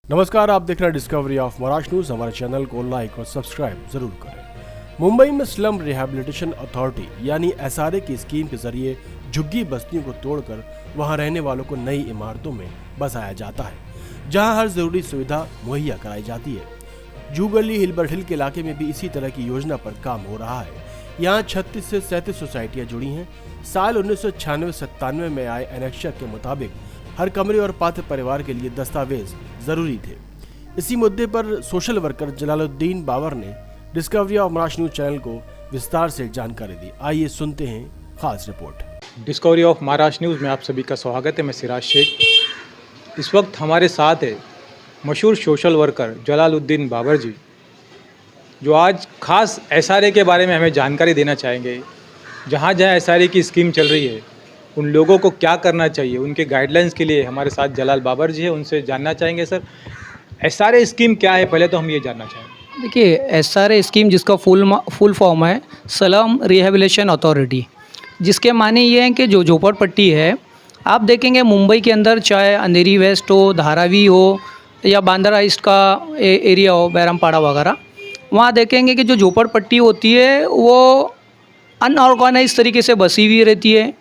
नमस्कार, आप देख रहे हैं डिस्कवरी ऑफ महाराष्ट्र न्यूज़। हमारे चैनल को लाइक और सब्सक्राइब जरूर करें। मुंबई में स्लम रिहैबिलिटेशन अथॉरिटी यानी एसआरए की स्कीम के जरिए झुग्गी बस्तियों को तोड़कर वहां रहने वालों को नई इमारतों में बसाया जाता है, जहां हर जरूरी सुविधा मुहैया कराई जाती है। जू गली हिलबर्ट हिल के इलाके में भी इसी तरह की योजना पर काम हो रहा है। यहाँ 36 से 37 सोसाइटियाँ जुड़ी हैं। साल 1996-97 में आए एनेक्शर के मुताबिक हर कमरे और पात्र परिवार के लिए दस्तावेज जरूरी थे। इसी मुद्दे पर सोशल वर्कर जलालुद्दीन बाबर ने discovery of Maharashtra news channel को विस्तार से जानकारी दी। आइए सुनते हैं खास report. Discovery of Maharashtra news में आप सभी का स्वागत है। मैं सिराज शेख। इस वक्त हमारे साथ है मशहूर सोशल वर्कर जलालुद्दीन बाबर जी, जो आज खास एसआरए के बारे में हमें जानकारी देना चाहेंगे। जहाँ जहाँ एसआरए की स्कीम चल रही है, उन लोगों को क्या करना चाहिए, उनके गाइडलाइंस के लिए हमारे साथ जलाल बाबर जी है। उनसे जानना चाहेंगे, सर एसआरए स्कीम क्या है, पहले तो हम ये जानना चाहेंगे। देखिए, एसआरए स्कीम जिसका फुल फॉर्म है स्लम रिहैबिलिटेशन अथॉरिटी, जिसके माने ये हैं कि जो झोपड़पट्टी है, आप देखेंगे मुंबई के अंदर चाहे अंधेरी वेस्ट हो, धारावी हो या बांद्रा ईस्ट का एरिया हो, बैरमपाड़ा वगैरह, वहाँ देखेंगे कि जो झोपड़पट्टी होती है वो अनऑर्गेनाइज तरीके से बसी हुई रहती है।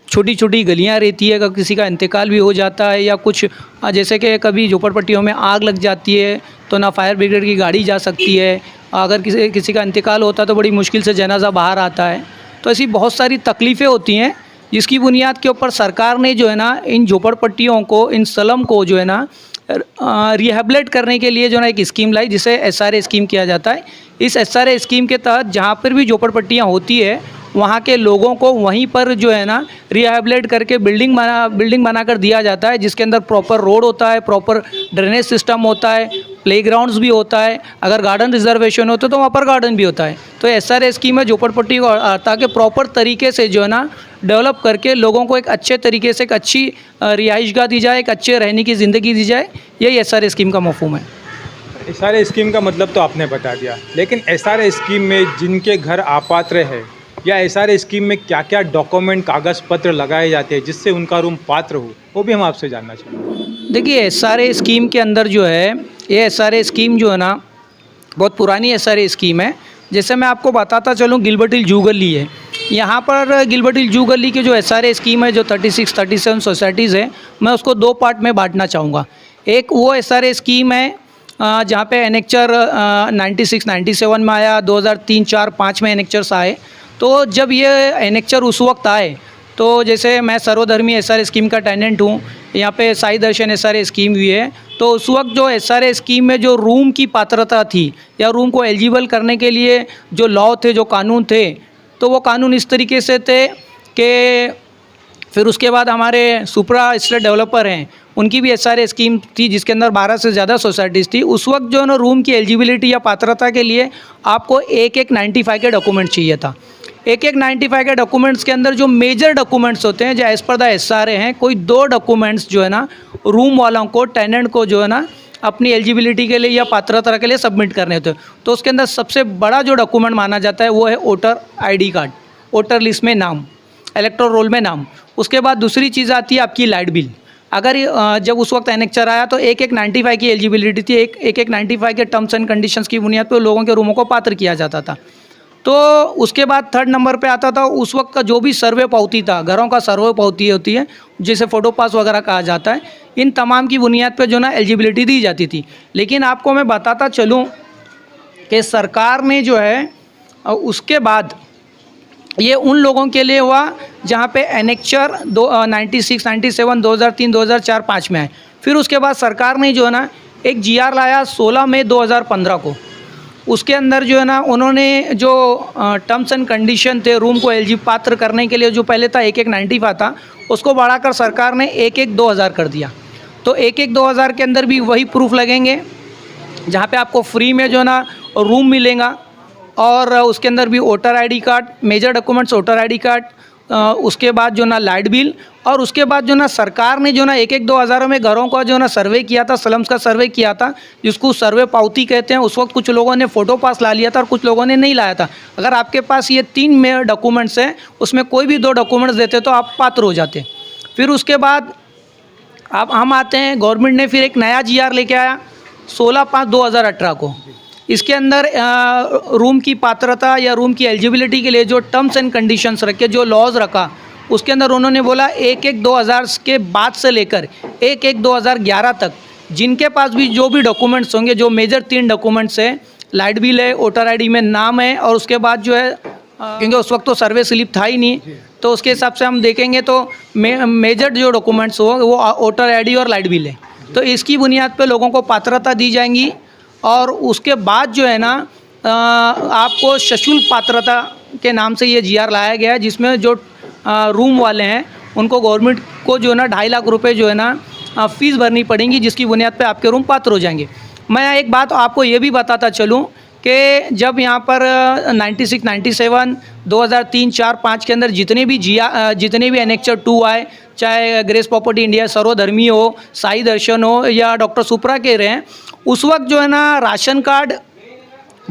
छोटी छोटी गलियां रहती है। अगर किसी का इंतकाल भी हो जाता है या कुछ, जैसे कि कभी झोपड़पट्टियों में आग लग जाती है तो ना फायर ब्रिगेड की गाड़ी जा सकती है। अगर किसी का इंतकाल होता है तो बड़ी मुश्किल से जनाजा बाहर आता है। तो ऐसी बहुत सारी तकलीफ़ें होती हैं, जिसकी बुनियाद के ऊपर सरकार ने जो है ना इन झोपड़पट्टियों को, इन स्लम को जो है ना रिहैबिलिटेट करने के लिए जो है ना एक स्कीम लाई, जिसे एसआरए स्कीम किया जाता है। इस एसआरए स्कीम के तहत जहाँ पर भी झोपड़पट्टियाँ होती है, वहाँ के लोगों को वहीं पर जो है ना रिहैबिलिटेट करके बिल्डिंग बनाकर दिया जाता है, जिसके अंदर प्रॉपर रोड होता है, प्रॉपर ड्रेनेज सिस्टम होता है, प्लेग्राउंड्स भी होता है। अगर गार्डन रिजर्वेशन होता है तो वहाँ पर गार्डन भी होता है। तो एसआरए स्कीम है झोपड़पट्टी को ताकि प्रॉपर तरीके से जो है ना डेवलप करके लोगों को एक अच्छे तरीके से एक अच्छी रिहाइशगाह दी जाए, एक अच्छे रहने की ज़िंदगी दी जाए। यही एसआरए स्कीम का मफहूम है। एसआरए स्कीम का मतलब तो आपने बता दिया, लेकिन एसआरए स्कीम में जिनके घर अपात्र है या एसआरए स्कीम में क्या क्या डॉक्यूमेंट, कागज़ पत्र लगाए जाते हैं जिससे उनका रूम पात्र हो, वो भी हम आपसे जानना चाहेंगे। देखिए, एसआरए स्कीम के अंदर जो है, ये एसआरए स्कीम जो है ना बहुत पुरानी एसआरए स्कीम है। जैसे मैं आपको बताता चलूँ, गिलबर्ट हिल जू गली है। यहाँ पर गिलबर्ट हिल जू गली की जो एसआरए स्कीम है, जो 36-37 सोसाइटीज़ है, मैं उसको दो पार्ट में बांटना चाहूँगा। एक वो एसआरए स्कीम है जहाँ पे एनेक्चर 96-97 में आया, 2003-4-5 में एनेक्चर्स आए। तो जब ये एनेक्चर उस वक्त आए, तो जैसे मैं सर्वधर्मी एसआरए स्कीम का टेनेंट हूँ, यहाँ पे साई दर्शन एसआरए स्कीम हुई है। तो उस वक्त जो एसआरए स्कीम में जो रूम की पात्रता थी या रूम को एलिजिबल करने के लिए जो लॉ थे, जो कानून थे, तो वो कानून इस तरीके से थे कि फिर उसके बाद हमारे सुपरा स्टेट डेवलपर हैं, उनकी भी एसआरए स्कीम थी जिसके अंदर 12 से ज़्यादा सोसाइटीज़ थी। उस वक्त जो है ना रूम की एलिजिबिलिटी या पात्रता के लिए आपको एक 95 के डॉक्यूमेंट चाहिए था। एक 95 के डॉक्यूमेंट्स के अंदर जो मेजर डॉक्यूमेंट्स होते हैं, जो एज़ पर द एसआरए हैं, कोई 2 डॉक्यूमेंट्स जो है ना रूम वालों को, टेनेंट को जो है ना अपनी एलिजिबिलिटी के लिए या पात्रता के लिए सबमिट करने होते हैं। तो उसके अंदर सबसे बड़ा जो डॉक्यूमेंट माना जाता है वो है voter ID card, voter list में नाम, इलेक्टोरल रोल में नाम। उसके बाद दूसरी चीज़ आती है आपकी लाइट बिल। अगर जब उस वक्त एनेक्चर आया तो एक 95 की एलिजिबिलिटी थी, एक 95 के टर्म्स एंड कंडीशंस की बुनियाद पर लोगों के रूमों को पात्र किया जाता था। तो उसके बाद 3rd नंबर पे आता था उस वक्त का जो भी सर्वे पावती था, घरों का सर्वे पावती होती है जिसे फ़ोटो पास वगैरह कहा जाता है। इन तमाम की बुनियाद पे जो ना एलिजिबिलिटी दी जाती थी। लेकिन आपको मैं बताता चलूँ कि सरकार ने जो है उसके बाद ये उन लोगों के लिए हुआ जहाँ पे एनेक्चर 96, 97, 2003, 2004, 5 में आए। फिर उसके बाद सरकार ने जो है ना एक GR लाया 16 मई 2015 को। उसके अंदर जो है ना उन्होंने जो टर्म्स एंड कंडीशन थे रूम को एलिजिबल पात्र करने के लिए, जो पहले था 1-1-95 था, उसको बढ़ाकर सरकार ने 1-1-2000 कर दिया। तो 1-1-2000 के अंदर भी वही प्रूफ लगेंगे, जहाँ पे आपको फ्री में जो है ना रूम मिलेगा। और उसके अंदर भी voter ID card, major documents voter ID card, उसके बाद जो ना लाइट बिल, और उसके बाद जो ना सरकार ने जो ना 1-1-2000 में घरों का जो ना सर्वे किया था, स्लम्स का सर्वे किया था, जिसको सर्वे पावती कहते हैं। उस वक्त कुछ लोगों ने फ़ोटो पास ला लिया था और कुछ लोगों ने नहीं लाया था। अगर आपके पास ये 3 में डॉक्यूमेंट्स हैं, उसमें कोई भी 2 डॉक्यूमेंट्स देते तो आप पात्र हो जाते। फिर उसके बाद अब हम आते हैं, गवर्नमेंट ने फिर एक नया GR लेके आया 16/5/2018 को। इसके अंदर रूम की पात्रता या रूम की एलिजिबिलिटी के लिए जो टर्म्स एंड कंडीशंस रखे, जो लॉज रखा, उसके अंदर उन्होंने बोला 1/1/2000 के बाद से लेकर 1/1/2011 तक जिनके पास भी जो भी डॉक्यूमेंट्स होंगे, जो मेजर 3 डॉक्यूमेंट्स है, लाइट बिल है, वोटर ID में नाम है, और उसके बाद जो है क्योंकि उस वक्त तो सर्वे स्लिप था ही नहीं, तो उसके हिसाब से हम देखेंगे तो मेजर जो डॉक्यूमेंट्स हो वो वोटर ID और लाइट बिल है। तो इसकी बुनियाद पे लोगों को पात्रता दी जाएंगी, और उसके बाद जो है ना आपको सशुल्क पात्रता के नाम से ये GR लाया गया है, जिसमें जो रूम वाले हैं उनको गवर्नमेंट को जो है ना 2.5 लाख रुपए जो है ना फ़ीस भरनी पड़ेंगी, जिसकी बुनियाद पे आपके रूम पात्र हो जाएंगे। मैं एक बात आपको ये भी बताता चलूँ कि जब यहाँ पर 96, 97, 2003, 4, 5 के अंदर जितने भी एनेक्चर 2 आए, चाहे ग्रेस प्रॉपर्टी इंडिया, सर्वधर्मी हो, साई दर्शन हो या डॉक्टर सुप्रा के रहे हैं, उस वक्त जो है ना राशन कार्ड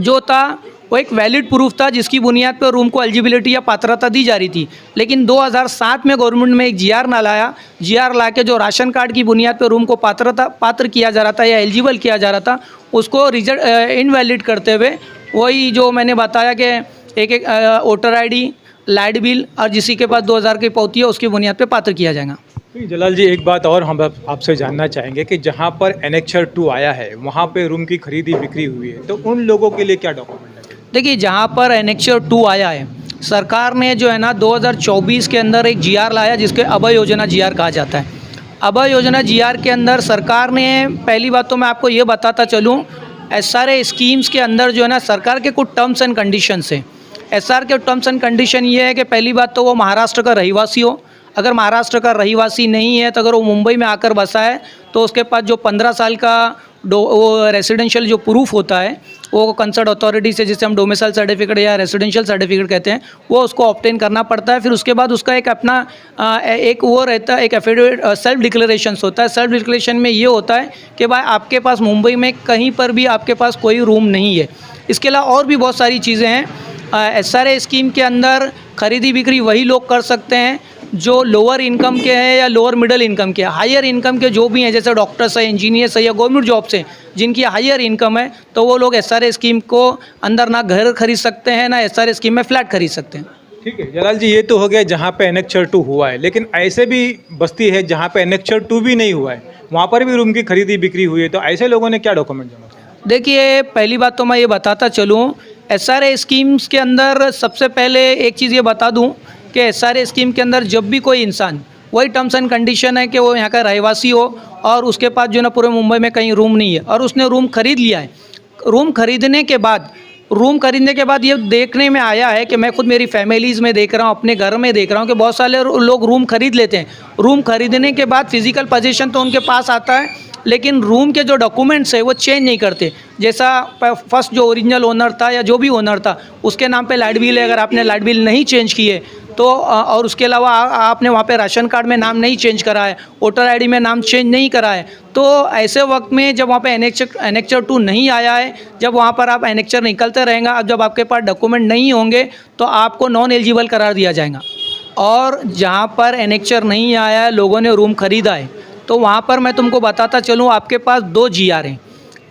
जो था वो एक वैलिड प्रूफ था, जिसकी बुनियाद पर रूम को एलिजिबिलिटी या पात्रता दी जा रही थी। लेकिन 2007 में गवर्नमेंट में एक GR ना लाया, GR ला के जो राशन कार्ड की बुनियाद पर रूम को पात्र किया जा रहा था या एलिजिबल किया जा रहा था, उसको इनवैलिड करते हुए वही जो मैंने बताया कि एक वोटर ID, लाइट बिल और जिसी के पास 2000 की पौती है उसकी बुनियाद पर पात्र किया जाएगा। जलाल जी, एक बात और हम आपसे जानना चाहेंगे कि जहाँ पर एनेक्चर 2 आया है वहाँ पे रूम की खरीदी बिक्री हुई है, तो उन लोगों के लिए क्या डॉक्यूमेंट है? देखिए, जहाँ पर एनेक्चर 2 आया है, सरकार ने जो है ना 2024 के अंदर एक GR लाया जिसके अभय योजना GR कहा जाता है। अभय योजना GR के अंदर सरकार ने, पहली बात तो मैं आपको ये बताता चलूँ, SRA स्कीम्स के अंदर जो है ना सरकार के कुछ टर्म्स एंड कंडीशंस हैं। SR के टर्म्स एंड कंडीशन ये है कि पहली बात तो वो महाराष्ट्र का रहीवासी हो। अगर महाराष्ट्र का रहीवासी नहीं है तो अगर वो मुंबई में आकर बसा है तो उसके पास जो 15 साल का वो रेसिडेंशियल जो प्रूफ होता है वो कंसर्न अथॉरिटी से, जिसे हम डोमिसाइल सर्टिफिकेट या रेसिडेंशियल सर्टिफिकेट कहते हैं, वो उसको ऑब्टेन करना पड़ता है। फिर उसके बाद उसका एक अपना एक वो रहता है, एक एफिडेविट सेल्फ डिक्लेरेशन होता है। सेल्फ डिक्लेरेशन में ये होता है कि भाई आपके पास मुंबई में कहीं पर भी आपके पास कोई रूम नहीं है। इसके अलावा और भी बहुत सारी चीज़ें हैं। SRA स्कीम के अंदर खरीदी बिक्री वही लोग कर सकते हैं जो लोअर इनकम के हैं या लोअर मिडिल इनकम के। हायर इनकम के जो भी हैं, जैसे डॉक्टर्स हैं, इंजीनियर्स हैं या गवर्नमेंट जॉब से जिनकी हायर इनकम है, तो वो लोग SRA स्कीम को अंदर ना घर खरीद सकते हैं ना SRA स्कीम में फ्लैट खरीद सकते हैं। ठीक है जलाल जी, ये तो हो गया जहाँ पे एनेक्चर 2 हुआ है, लेकिन ऐसे भी बस्ती है जहाँ पे एनेक्चर 2 भी नहीं हुआ है, वहाँ पर भी रूम की खरीदी बिक्री हुई है, तो ऐसे लोगों ने क्या डॉक्यूमेंट जमा किया? देखिए, पहली बात तो मैं ये बताता चलूँ, SRA स्कीम्स के अंदर सबसे पहले एक चीज़ ये बता दूँ कि SRA स्कीम के अंदर जब भी कोई इंसान, वही टर्म्स एंड कंडीशन है कि वो यहाँ का रहवासी हो और उसके पास जो ना पूरे मुंबई में कहीं रूम नहीं है और उसने रूम खरीद लिया है। रूम खरीदने के बाद ये देखने में आया है कि मैं खुद मेरी फैमिलीज़ में देख रहा हूँ, अपने घर में देख रहा हूँ कि बहुत सारे लोग रूम खरीद लेते हैं। रूम खरीदने के बाद फिजिकल पोजीशन तो उनके पास आता है, लेकिन रूम के जो डॉक्यूमेंट्स है वो चेंज नहीं करते। जैसा फर्स्ट जो ओरिजिनल ओनर था या जो भी ओनर था उसके नाम पे लाइट बिल है, अगर आपने लाइट बिल नहीं चेंज किए तो, और उसके अलावा आपने वहाँ पे राशन कार्ड में नाम नहीं चेंज करा है, वोटर ID में नाम चेंज नहीं करा है, तो ऐसे वक्त में जब वहाँ पे एनेक्चर 2 नहीं आया है, जब वहाँ पर आप एनेक्चर निकलते रहेंगे, अब जब आपके पास डॉक्यूमेंट नहीं होंगे तो आपको नॉन एलिजिबल करार दिया जाएगा। और जहाँ पर एनेक्चर नहीं आया है, लोगों ने रूम खरीदा है, तो वहाँ पर मैं तुमको बताता चलूँ, आपके पास 2 GR हैं।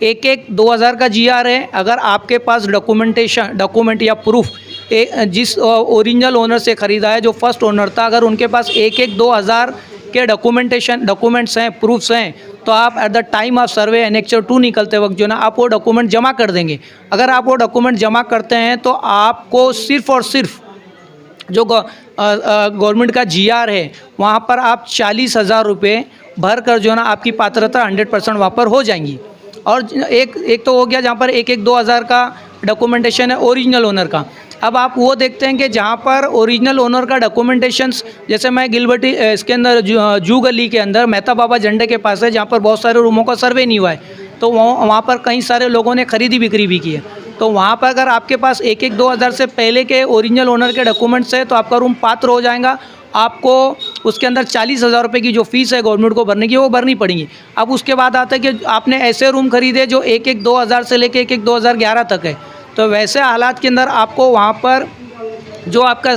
एक 2000 का GR है। अगर आपके पास डॉक्यूमेंट या प्रूफ जिस ओरिजिनल ओनर से ख़रीदा है, जो फर्स्ट ओनर था, अगर उनके पास 2000 के डॉक्यूमेंट्स हैं, प्रूफ्स हैं, तो आप at the time of survey annexure 2 निकलते वक्त जो ना आप वो डॉक्यूमेंट जमा कर देंगे। अगर आप वो डॉक्यूमेंट जमा करते हैं तो आपको सिर्फ़ और सिर्फ जो गवर्नमेंट का GR है वहाँ पर आप 40,000 रुपये भर कर जो ना आपकी पात्रता 100% वहाँ पर हो जाएंगी। और एक तो हो गया जहाँ पर 2000 का डॉक्यूमेंटेशन है ओरिजिनल ओनर का। अब आप वो देखते हैं कि जहाँ पर ओरिजिनल ओनर का डॉक्यूमेंटेशंस, जैसे मैं गिलबर्टी इसके अंदर जू गली के अंदर मेहता बाबा झंडे के पास है, जहाँ पर बहुत सारे रूमों का सर्वे नहीं हुआ है, तो वहाँ पर कई सारे लोगों ने खरीदी बिक्री भी की है। तो वहाँ पर अगर आपके पास 2000 से पहले के ओरिजिनल ओनर के डॉक्यूमेंट्स है तो आपका रूम पात्र हो जाएगा। आपको उसके अंदर 40,000 रुपये की जो फ़ीस है गवर्नमेंट को भरने की, वो भरनी पड़ेगी। अब उसके बाद आता है कि आपने ऐसे रूम खरीदे जो 2000 से लेके 2011 तक है, तो वैसे हालात के अंदर आपको वहाँ पर जो आपका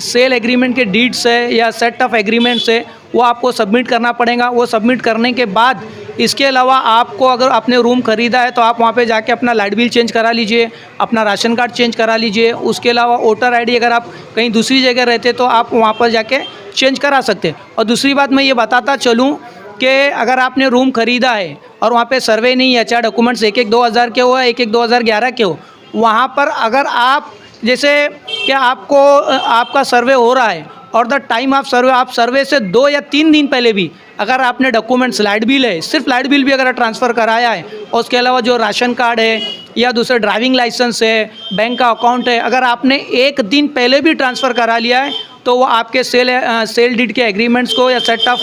सेल एग्रीमेंट के डीड्स है या सेट ऑफ एग्रीमेंट्स है वो आपको सबमिट करना पड़ेगा। वो सबमिट करने के बाद इसके अलावा आपको अगर आपने रूम ख़रीदा है तो आप वहाँ पे जाके अपना लाइट बिल चेंज करा लीजिए, अपना राशन कार्ड चेंज करा लीजिए। उसके अलावा वोटर आईडी अगर आप कहीं दूसरी जगह रहते तो आप वहाँ पर जाके चेंज करा सकते हैं। और दूसरी बात मैं ये बताता चलूँ कि अगर आपने रूम ख़रीदा है और वहाँ पे सर्वे नहीं है, चाहे डॉक्यूमेंट्स एक 2000 के हो या एक 2011 के हो, वहाँ पर अगर आप जैसे कि आपको आपका सर्वे हो रहा है और द टाइम ऑफ सर्वे, आप सर्वे से 2 या 3 दिन पहले भी अगर आपने डॉक्यूमेंट्स लाइट बिल है, सिर्फ लाइट बिल भी अगर ट्रांसफ़र कराया है और उसके अलावा जो राशन कार्ड है या दूसरे ड्राइविंग लाइसेंस है, बैंक का अकाउंट है, अगर आपने 1 दिन पहले भी ट्रांसफ़र करा लिया है तो वो आपके सेल डीड के एग्रीमेंट्स को या सेट ऑफ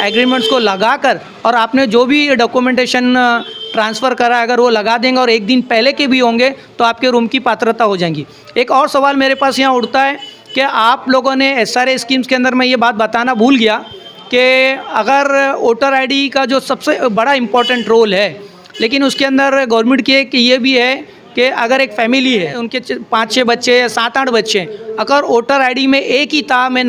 एग्रीमेंट्स को लगाकर और आपने जो भी डॉक्यूमेंटेशन ट्रांसफ़र करा अगर वो लगा देंगे और 1 दिन पहले के भी होंगे तो आपके रूम की पात्रता हो जाएंगी। एक और सवाल मेरे पास यहाँ उठता है कि आप लोगों ने SRA स्कीम्स के अंदर मैं ये बात बताना भूल गया कि अगर वोटर आईडी का जो सबसे बड़ा इम्पोर्टेंट रोल है, लेकिन उसके अंदर गवर्नमेंट की एक ये भी है कि अगर एक फैमिली है, उनके 5-6 बच्चे या 7-8 बच्चे, अगर वोटर आईडी में एक ही ताह में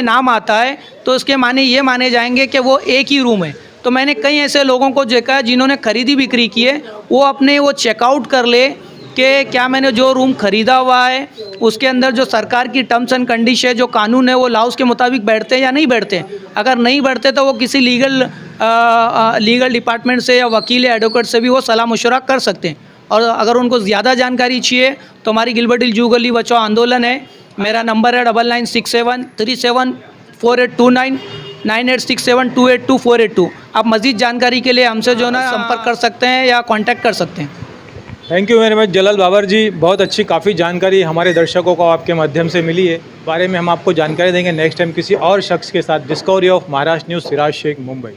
नाम आता है तो उसके माने ये माने जाएंगे कि वो एक ही रूम है। तो मैंने कई ऐसे लोगों को देखा है जिन्होंने खरीदी बिक्री की है, वो अपने वो चेकआउट कर ले कि क्या मैंने जो रूम ख़रीदा हुआ है उसके अंदर जो सरकार की टर्म्स एंड कंडीशन जो कानून है वो लॉज के मुताबिक बैठते हैं या नहीं बैठते। अगर नहीं बैठते तो वो किसी लीगल डिपार्टमेंट से या वकील या एडवोकेट से भी वो सलाह मशवरा कर सकते हैं। और अगर उनको ज़्यादा जानकारी चाहिए तो हमारी गिलबर्ट हिल जू गली बचाओ आंदोलन है, मेरा नंबर है 9967374829 9867282482। आप मज़ीद जानकारी के लिए हमसे जो ना संपर्क कर सकते हैं या कांटेक्ट कर सकते हैं। थैंक यू वेरी मच जलाल बाबर जी, बहुत अच्छी काफ़ी जानकारी हमारे दर्शकों को आपके माध्यम से मिली है। बारे में हम आपको जानकारी देंगे नेक्स्ट टाइम किसी और शख्स के साथ। Discovery of Maharashtra news, Siraj Shaikh, Mumbai.